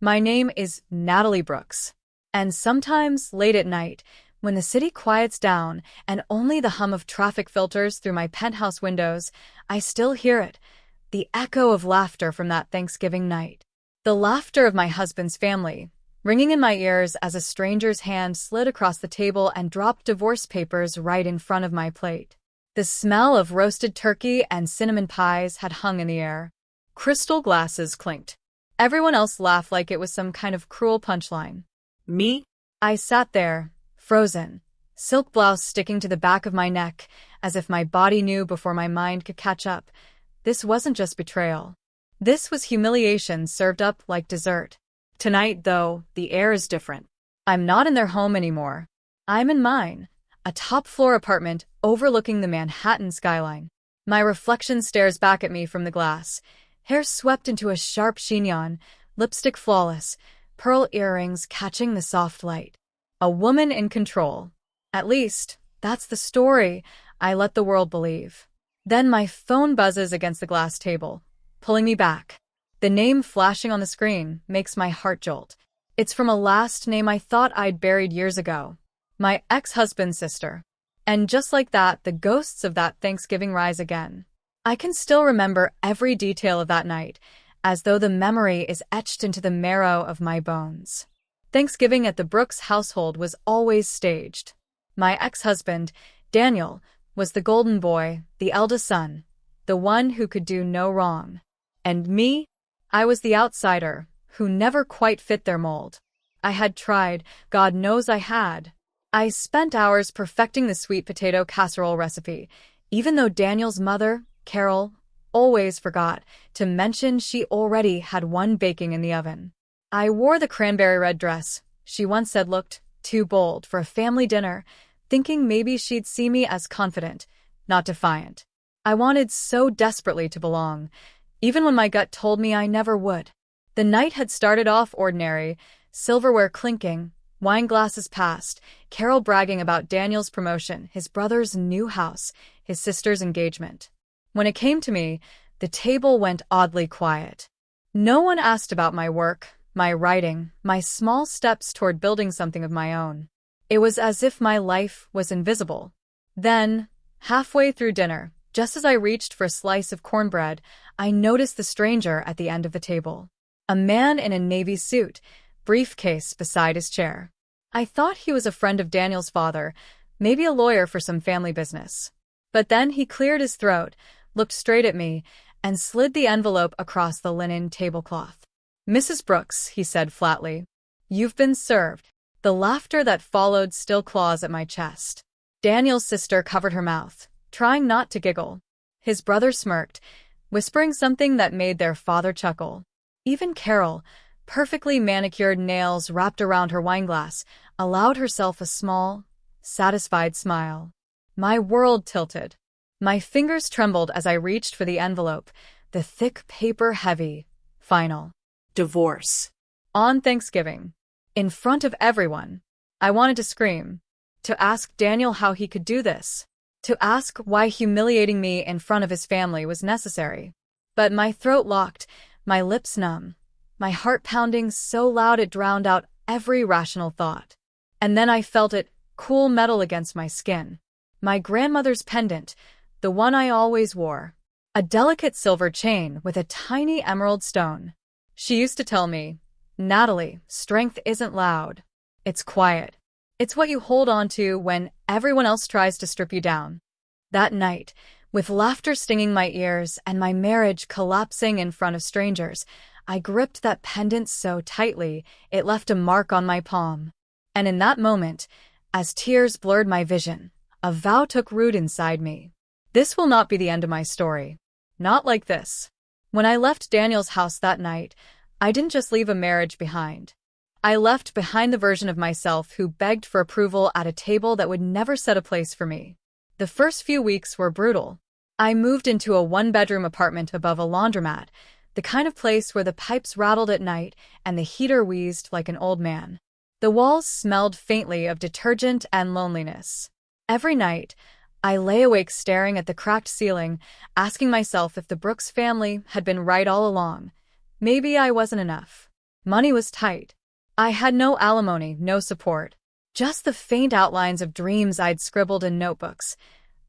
My name is Natalie Brooks. And sometimes, late at night, when the city quiets down and only the hum of traffic filters through my penthouse windows, I still hear it, the echo of laughter from that Thanksgiving night. The laughter of my husband's family, ringing in my ears as a stranger's hand slid across the table and dropped divorce papers right in front of my plate. The smell of roasted turkey and cinnamon pies had hung in the air. Crystal glasses clinked. Everyone else laughed like it was some kind of cruel punchline. Me? I sat there, frozen, silk blouse sticking to the back of my neck, as if my body knew before my mind could catch up. This wasn't just betrayal. This was humiliation served up like dessert. Tonight, though, the air is different. I'm not in their home anymore. I'm in mine, a top-floor apartment overlooking the Manhattan skyline. My reflection stares back at me from the glass. Hair swept into a sharp chignon, lipstick flawless, pearl earrings catching the soft light. A woman in control. At least, that's the story I let the world believe. Then my phone buzzes against the glass table, pulling me back. The name flashing on the screen makes my heart jolt. It's from a last name I thought I'd buried years ago. My ex-husband's sister. And just like that, the ghosts of that Thanksgiving rise again. I can still remember every detail of that night, as though the memory is etched into the marrow of my bones. Thanksgiving at the Brooks household was always staged. My ex-husband, Daniel, was the golden boy, the eldest son, the one who could do no wrong. And me? I was the outsider, who never quite fit their mold. I had tried, God knows I had. I spent hours perfecting the sweet potato casserole recipe, even though Daniel's mother, Carol, always forgot to mention she already had one baking in the oven. I wore the cranberry red dress she once said looked too bold for a family dinner, thinking maybe she'd see me as confident, not defiant. I wanted so desperately to belong, even when my gut told me I never would. The night had started off ordinary, silverware clinking, wine glasses passed, Carol bragging about Daniel's promotion, his brother's new house, his sister's engagement. When it came to me, the table went oddly quiet. No one asked about my work, my writing, my small steps toward building something of my own. It was as if my life was invisible. Then, halfway through dinner, just as I reached for a slice of cornbread, I noticed the stranger at the end of the table. A man in a navy suit, briefcase beside his chair. I thought he was a friend of Daniel's father, maybe a lawyer for some family business. But then he cleared his throat, looked straight at me, and slid the envelope across the linen tablecloth. "Mrs. Brooks," he said flatly, "you've been served." The laughter that followed still claws at my chest. Daniel's sister covered her mouth, trying not to giggle. His brother smirked, whispering something that made their father chuckle. Even Carol, perfectly manicured nails wrapped around her wineglass, allowed herself a small, satisfied smile. My world tilted. My fingers trembled as I reached for the envelope, the thick paper heavy. Final. Divorce. On Thanksgiving. In front of everyone. I wanted to scream. To ask Daniel how he could do this. To ask why humiliating me in front of his family was necessary. But my throat locked, my lips numb, my heart pounding so loud it drowned out every rational thought. And then I felt it, cool metal against my skin. My grandmother's pendant, the one I always wore. A delicate silver chain with a tiny emerald stone. She used to tell me, "Natalie, strength isn't loud. It's quiet. It's what you hold on to when everyone else tries to strip you down." That night, with laughter stinging my ears and my marriage collapsing in front of strangers, I gripped that pendant so tightly it left a mark on my palm. And in that moment, as tears blurred my vision, a vow took root inside me. This will not be the end of my story. Not like this. When I left Daniel's house that night, I didn't just leave a marriage behind. I left behind the version of myself who begged for approval at a table that would never set a place for me. The first few weeks were brutal. I moved into a one-bedroom apartment above a laundromat, the kind of place where the pipes rattled at night and the heater wheezed like an old man. The walls smelled faintly of detergent and loneliness. Every night, I lay awake staring at the cracked ceiling, asking myself if the Brooks family had been right all along. Maybe I wasn't enough. Money was tight. I had no alimony, no support. Just the faint outlines of dreams I'd scribbled in notebooks.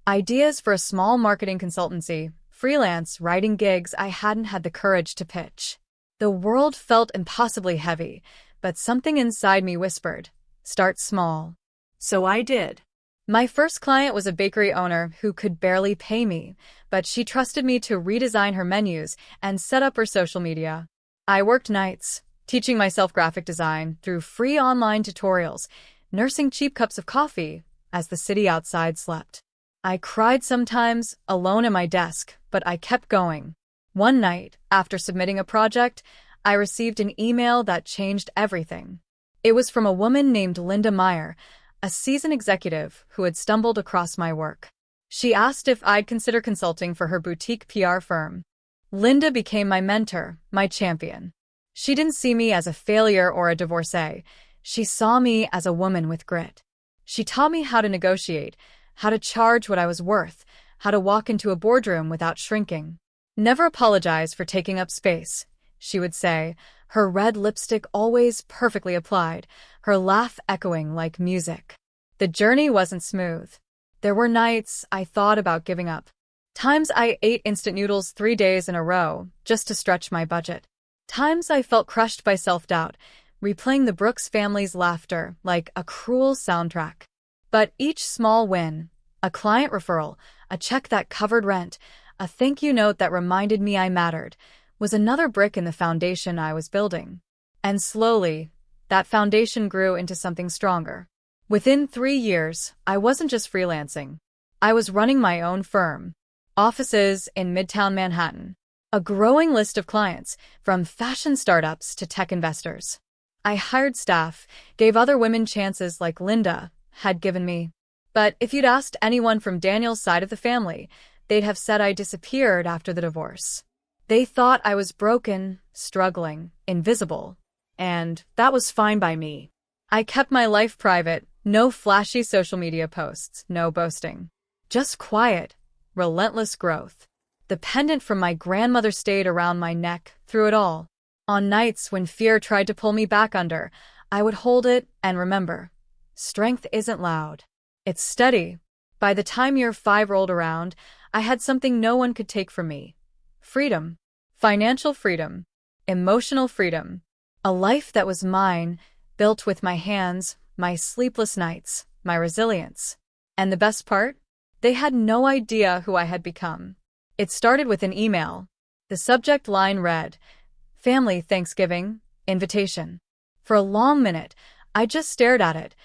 Ideas for a small marketing consultancy, freelance writing gigs I hadn't had the courage to pitch. The world felt impossibly heavy, but something inside me whispered, start small. So I did. My first client was a bakery owner who could barely pay me, but she trusted me to redesign her menus and set up her social media. I worked nights, teaching myself graphic design through free online tutorials, nursing cheap cups of coffee as the city outside slept. I cried sometimes, alone at my desk, but I kept going. One night, after submitting a project, I received an email that changed everything. It was from a woman named Linda Meyer, a seasoned executive who had stumbled across my work. She asked if I'd consider consulting for her boutique PR firm. Linda became my mentor, my champion. She didn't see me as a failure or a divorcee. She saw me as a woman with grit. She taught me how to negotiate, how to charge what I was worth, how to walk into a boardroom without shrinking. Never apologize for taking up space, she would say, her red lipstick always perfectly applied, her laugh echoing like music. The journey wasn't smooth. There were nights I thought about giving up. Times I ate instant noodles 3 days in a row just to stretch my budget. Times I felt crushed by self-doubt, replaying the Brooks family's laughter like a cruel soundtrack. But each small win, a client referral, a check that covered rent, a thank you note that reminded me I mattered, was another brick in the foundation I was building. And slowly, that foundation grew into something stronger. Within 3 years, I wasn't just freelancing. I was running my own firm. Offices in Midtown Manhattan. A growing list of clients, from fashion startups to tech investors. I hired staff, gave other women chances like Linda had given me. But if you'd asked anyone from Daniel's side of the family, they'd have said I disappeared after the divorce. They thought I was broken, struggling, invisible. And that was fine by me. I kept my life private, no flashy social media posts, no boasting. Just quiet, relentless growth. The pendant from my grandmother stayed around my neck through it all. On nights when fear tried to pull me back under, I would hold it and remember, strength isn't loud. It's steady. By the time year 5 rolled around, I had something no one could take from me. Freedom. Financial freedom. Emotional freedom. A life that was mine, built with my hands, my sleepless nights, my resilience. And the best part? They had no idea who I had become. It started with an email. The subject line read, Family Thanksgiving, Invitation. For a long minute, I just stared at it,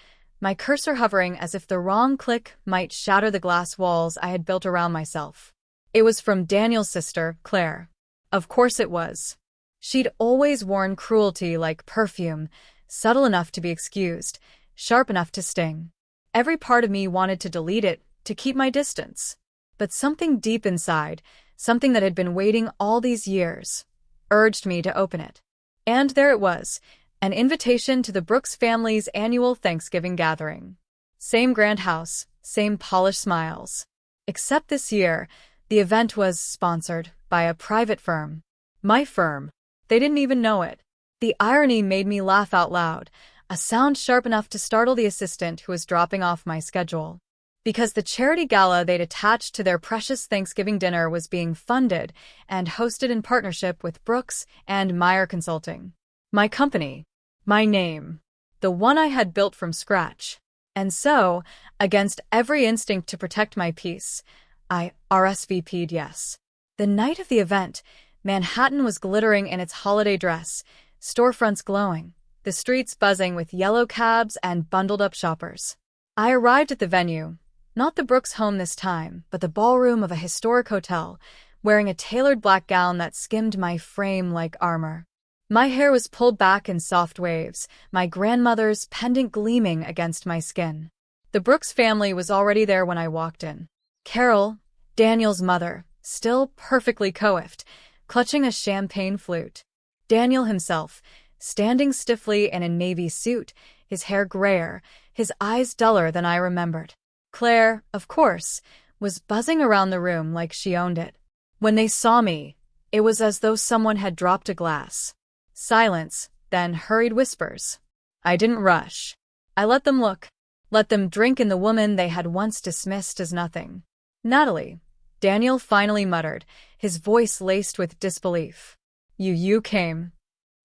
my cursor hovering as if the wrong click might shatter the glass walls I had built around myself. It was from Daniel's sister, Claire. Of course it was. She'd always worn cruelty like perfume, subtle enough to be excused, sharp enough to sting. Every part of me wanted to delete it, to keep my distance. But something deep inside, something that had been waiting all these years, urged me to open it. And there it was, an invitation to the Brooks family's annual Thanksgiving gathering. Same grand house, same polished smiles. Except this year, the event was sponsored by a private firm. My firm. They didn't even know it. The irony made me laugh out loud, a sound sharp enough to startle the assistant who was dropping off my schedule. Because the charity gala they'd attached to their precious Thanksgiving dinner was being funded and hosted in partnership with Brooks and Meyer Consulting. My company. My name. The one I had built from scratch. And so, against every instinct to protect my peace, I RSVP'd yes. The night of the event, Manhattan was glittering in its holiday dress, storefronts glowing, the streets buzzing with yellow cabs and bundled-up shoppers. I arrived at the venue, not the Brooks home this time, but the ballroom of a historic hotel, wearing a tailored black gown that skimmed my frame like armor. My hair was pulled back in soft waves, my grandmother's pendant gleaming against my skin. The Brooks family was already there when I walked in. Carol, Daniel's mother, still perfectly coiffed, clutching a champagne flute. Daniel himself, standing stiffly in a navy suit, his hair grayer, his eyes duller than I remembered. Claire, of course, was buzzing around the room like she owned it. When they saw me, it was as though someone had dropped a glass. Silence, then hurried whispers. I didn't rush. I let them look. Let them drink in the woman they had once dismissed as nothing. Natalie, Daniel finally muttered, his voice laced with disbelief. You came.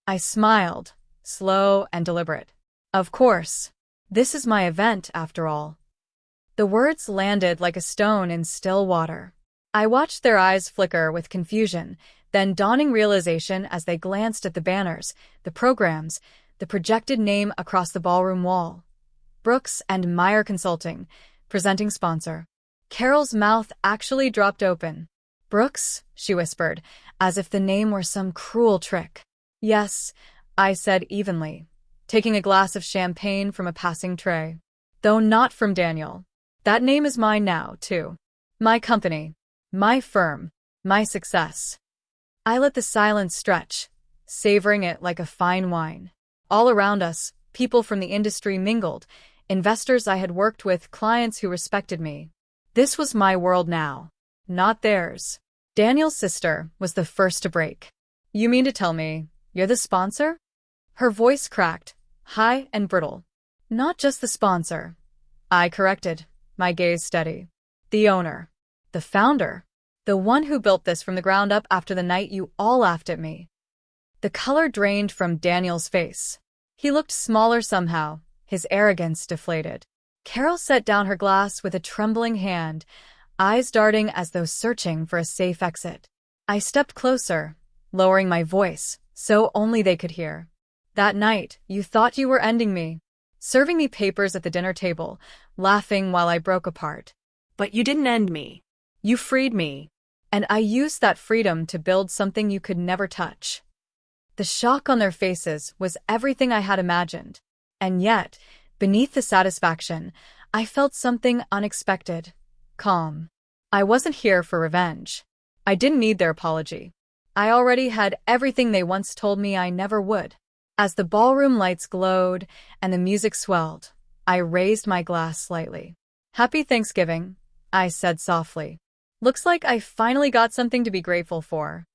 I smiled, slow and deliberate. Of course. This is my event, after all. The words landed like a stone in still water. I watched their eyes flicker with confusion, then dawning realization as they glanced at the banners, the programs, the projected name across the ballroom wall. Brooks and Meyer Consulting, presenting sponsor. Carol's mouth actually dropped open. Brooks, she whispered, as if the name were some cruel trick. Yes, I said evenly, taking a glass of champagne from a passing tray. Though not from Daniel. That name is mine now, too. My company. My firm. My success. I let the silence stretch, savoring it like a fine wine. All around us, people from the industry mingled, investors I had worked with, clients who respected me. This was my world now, not theirs. Daniel's sister was the first to break. You mean to tell me you're the sponsor? Her voice cracked, high and brittle. Not just the sponsor. I corrected, my gaze steady. The owner. The founder. The one who built this from the ground up after the night you all laughed at me. The color drained from Daniel's face. He looked smaller somehow, his arrogance deflated. Carol set down her glass with a trembling hand, eyes darting as though searching for a safe exit. I stepped closer, lowering my voice, so only they could hear. That night, you thought you were ending me, serving me papers at the dinner table, laughing while I broke apart. But you didn't end me. You freed me, and I used that freedom to build something you could never touch. The shock on their faces was everything I had imagined. And yet, beneath the satisfaction, I felt something unexpected. Calm. I wasn't here for revenge. I didn't need their apology. I already had everything they once told me I never would. As the ballroom lights glowed and the music swelled, I raised my glass slightly. Happy Thanksgiving, I said softly. Looks like I finally got something to be grateful for.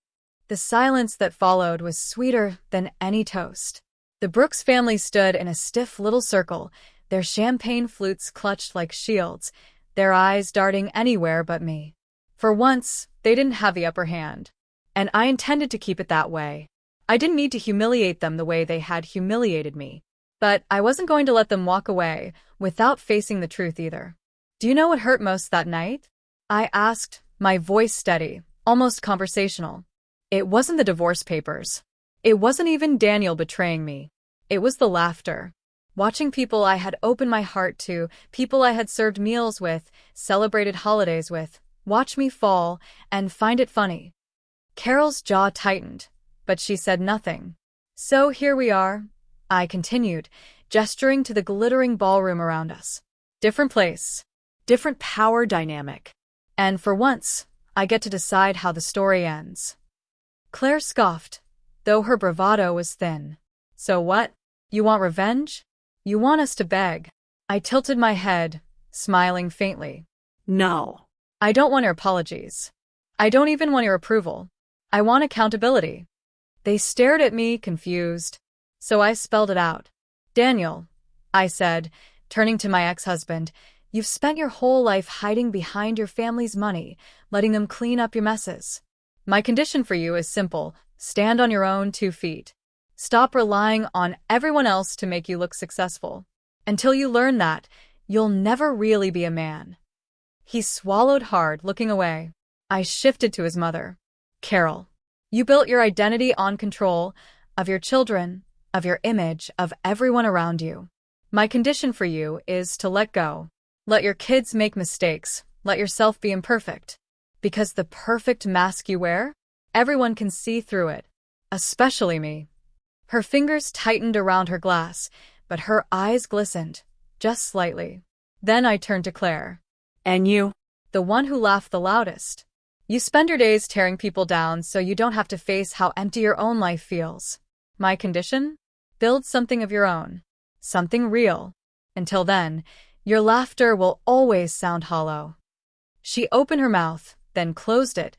The silence that followed was sweeter than any toast. The Brooks family stood in a stiff little circle, their champagne flutes clutched like shields, their eyes darting anywhere but me. For once, they didn't have the upper hand. And I intended to keep it that way. I didn't need to humiliate them the way they had humiliated me. But I wasn't going to let them walk away without facing the truth either. Do you know what hurt most that night? I asked, my voice steady, almost conversational. It wasn't the divorce papers. It wasn't even Daniel betraying me. It was the laughter. Watching people I had opened my heart to, people I had served meals with, celebrated holidays with, watch me fall and find it funny. Carol's jaw tightened, but she said nothing. So here we are, I continued, gesturing to the glittering ballroom around us. Different place. Different power dynamic. And for once, I get to decide how the story ends. Claire scoffed, though her bravado was thin. So what? You want revenge? You want us to beg? I tilted my head, smiling faintly. No. I don't want your apologies. I don't even want your approval. I want accountability. They stared at me, confused. So I spelled it out. Daniel, I said, turning to my ex-husband, you've spent your whole life hiding behind your family's money, letting them clean up your messes. My condition for you is simple. Stand on your own 2 feet. Stop relying on everyone else to make you look successful. Until you learn that, you'll never really be a man. He swallowed hard, looking away. I shifted to his mother. Carol, you built your identity on control of your children, of your image, of everyone around you. My condition for you is to let go. Let your kids make mistakes. Let yourself be imperfect. Because the perfect mask you wear, everyone can see through it. Especially me. Her fingers tightened around her glass, but her eyes glistened, just slightly. Then I turned to Claire. And you? The one who laughed the loudest. You spend your days tearing people down so you don't have to face how empty your own life feels. My condition? Build something of your own. Something real. Until then, your laughter will always sound hollow. She opened her mouth, then closed it.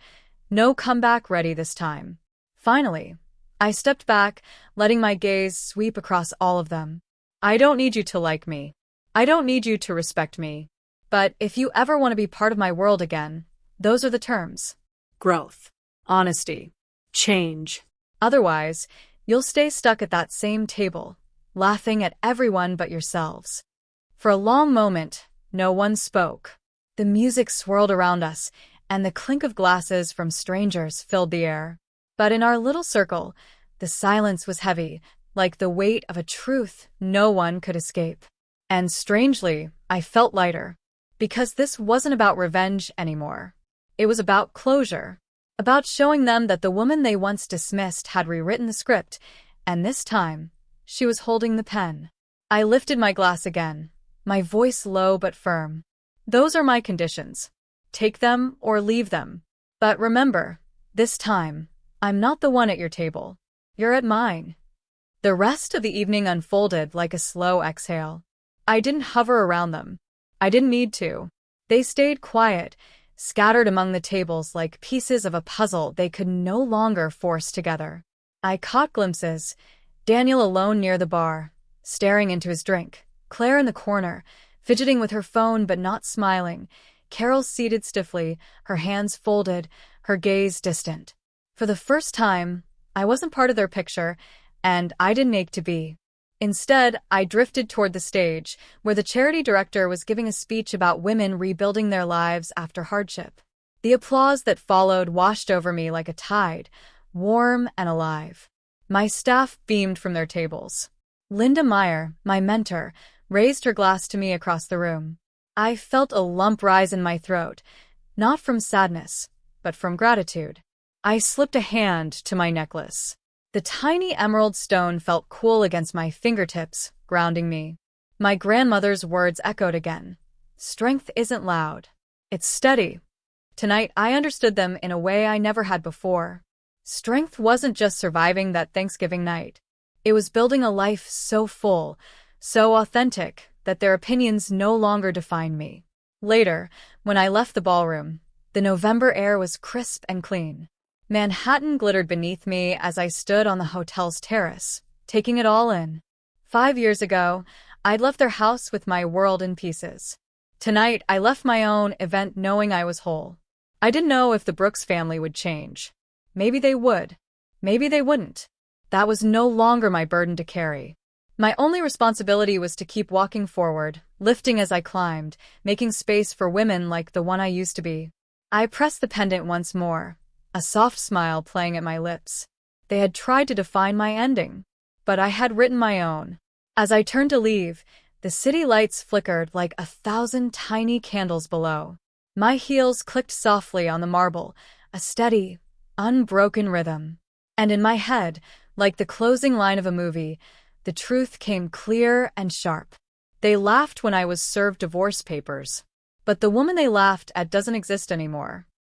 No comeback ready this time. Finally, I stepped back, letting my gaze sweep across all of them. I don't need you to like me. I don't need you to respect me. But if you ever want to be part of my world again, those are the terms. Growth. Honesty. Change. Otherwise, you'll stay stuck at that same table, laughing at everyone but yourselves. For a long moment, no one spoke. The music swirled around us, and the clink of glasses from strangers filled the air. But in our little circle, the silence was heavy, like the weight of a truth no one could escape. And strangely, I felt lighter. Because this wasn't about revenge anymore. It was about closure. About showing them that the woman they once dismissed had rewritten the script, and this time, she was holding the pen. I lifted my glass again, my voice low but firm. Those are my conditions. Take them or leave them. But remember, this time, I'm not the one at your table. You're at mine. The rest of the evening unfolded like a slow exhale. I didn't hover around them. I didn't need to. They stayed quiet, scattered among the tables like pieces of a puzzle they could no longer force together. I caught glimpses. Daniel alone near the bar, staring into his drink. Claire in the corner, fidgeting with her phone but not smiling. Carol seated stiffly, her hands folded, her gaze distant. For the first time, I wasn't part of their picture, and I didn't ache to be. Instead, I drifted toward the stage, where the charity director was giving a speech about women rebuilding their lives after hardship. The applause that followed washed over me like a tide, warm and alive. My staff beamed from their tables. Linda Meyer, my mentor, raised her glass to me across the room. I felt a lump rise in my throat, not from sadness, but from gratitude. I slipped a hand to my necklace. The tiny emerald stone felt cool against my fingertips, grounding me. My grandmother's words echoed again. Strength isn't loud. It's steady. Tonight, I understood them in a way I never had before. Strength wasn't just surviving that Thanksgiving night. It was building a life so full, so authentic, that their opinions no longer defined me. Later, when I left the ballroom, the November air was crisp and clean. Manhattan glittered beneath me as I stood on the hotel's terrace, taking it all in. 5 years ago, I'd left their house with my world in pieces. Tonight, I left my own event knowing I was whole. I didn't know if the Brooks family would change. Maybe they would. Maybe they wouldn't. That was no longer my burden to carry. My only responsibility was to keep walking forward, lifting as I climbed, making space for women like the one I used to be. I pressed the pendant once more, a soft smile playing at my lips. They had tried to define my ending, but I had written my own. As I turned to leave, the city lights flickered like 1,000 tiny candles below. My heels clicked softly on the marble, a steady, unbroken rhythm. And in my head, like the closing line of a movie, the truth came clear and sharp. They laughed when I was served divorce papers. But the woman they laughed at doesn't exist anymore.